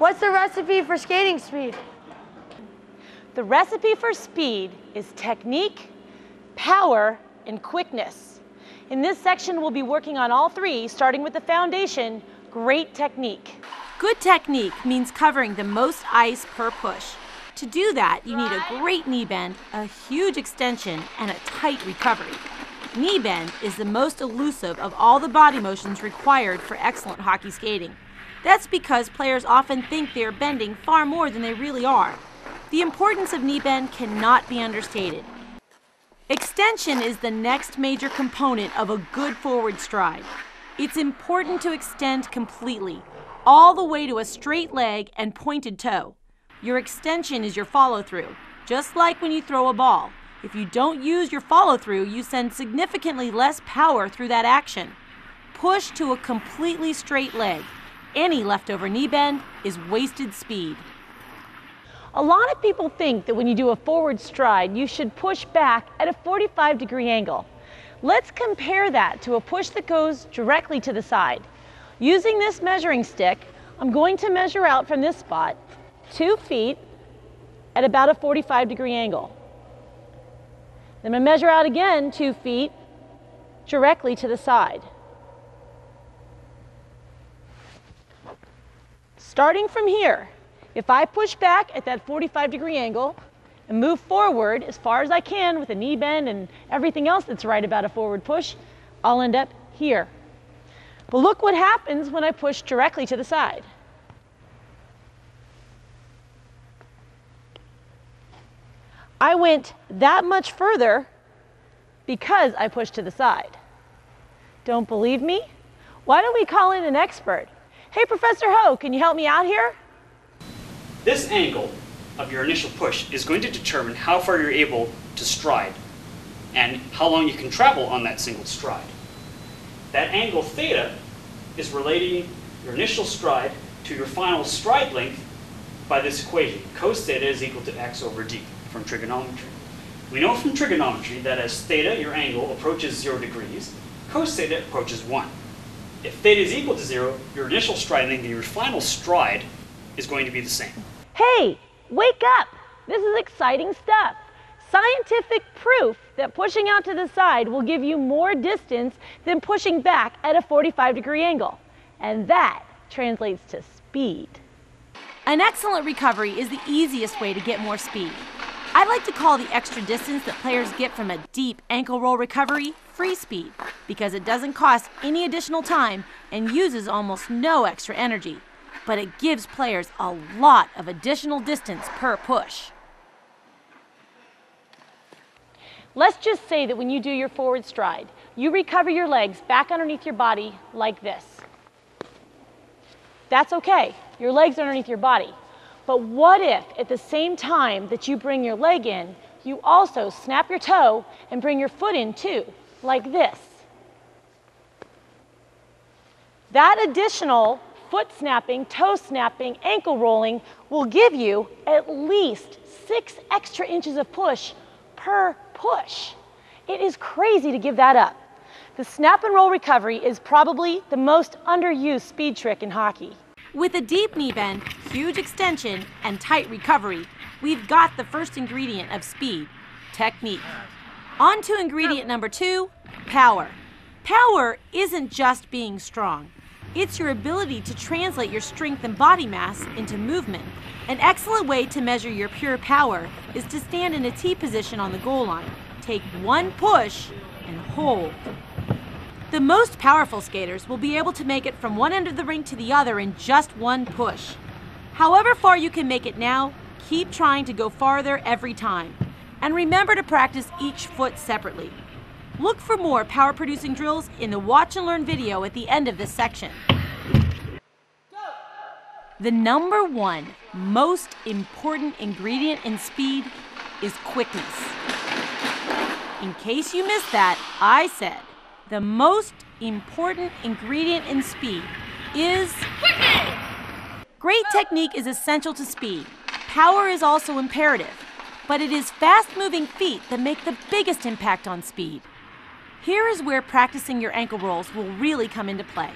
What's the recipe for skating speed? The recipe for speed is technique, power, and quickness. In this section, we'll be working on all three, starting with the foundation, great technique. Good technique means covering the most ice per push. To do that, you need a great knee bend, a huge extension, and a tight recovery. Knee bend is the most elusive of all the body motions required for excellent hockey skating. That's because players often think they are bending far more than they really are. The importance of knee bend cannot be understated. Extension is the next major component of a good forward stride. It's important to extend completely, all the way to a straight leg and pointed toe. Your extension is your follow-through, just like when you throw a ball. If you don't use your follow-through, you send significantly less power through that action. Push to a completely straight leg. Any leftover knee bend is wasted speed. A lot of people think that when you do a forward stride, you should push back at a 45-degree angle. Let's compare that to a push that goes directly to the side. Using this measuring stick, I'm going to measure out from this spot 2 feet at about a 45-degree angle. Then I'm going to measure out again 2 feet directly to the side. Starting from here, if I push back at that 45-degree angle and move forward as far as I can with a knee bend and everything else that's right about a forward push, I'll end up here. But look what happens when I push directly to the side. I went that much further because I pushed to the side. Don't believe me? Why don't we call in an expert? Hey, Professor Ho, can you help me out here? This angle of your initial push is going to determine how far you're able to stride and how long you can travel on that single stride. That angle theta is relating your initial stride to your final stride length by this equation. Cos theta is equal to x over d from trigonometry. We know from trigonometry that as theta, your angle, approaches 0 degrees, cos theta approaches 1. If theta is equal to 0, your initial stride length and your final stride is going to be the same. Hey, wake up! This is exciting stuff. Scientific proof that pushing out to the side will give you more distance than pushing back at a 45-degree angle. And that translates to speed. An excellent recovery is the easiest way to get more speed. I like to call the extra distance that players get from a deep ankle roll recovery free speed, because it doesn't cost any additional time and uses almost no extra energy, but it gives players a lot of additional distance per push. Let's just say that when you do your forward stride, you recover your legs back underneath your body like this. That's okay, your legs are underneath your body. But what if at the same time that you bring your leg in, you also snap your toe and bring your foot in too, like this? That additional foot snapping, toe snapping, ankle rolling will give you at least 6 extra inches of push per push. It is crazy to give that up. The snap and roll recovery is probably the most underused speed trick in hockey. With a deep knee bend, huge extension, and tight recovery, we've got the first ingredient of speed, technique. On to ingredient number 2, power. Power isn't just being strong. It's your ability to translate your strength and body mass into movement. An excellent way to measure your pure power is to stand in a T position on the goal line, take one push, and hold. The most powerful skaters will be able to make it from one end of the rink to the other in just one push. However far you can make it now, keep trying to go farther every time. And remember to practice each foot separately. Look for more power-producing drills in the Watch and Learn video at the end of this section. The number 1 most important ingredient in speed is quickness. In case you missed that, I said the most important ingredient in speed is quickness. Great technique is essential to speed. Power is also imperative, but it is fast-moving feet that make the biggest impact on speed. Here is where practicing your ankle rolls will really come into play.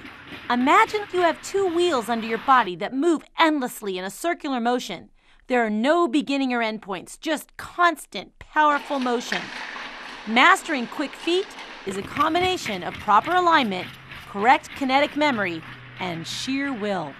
Imagine you have two wheels under your body that move endlessly in a circular motion. There are no beginning or end points, just constant, powerful motion. Mastering quick feet is a combination of proper alignment, correct kinetic memory, and sheer will.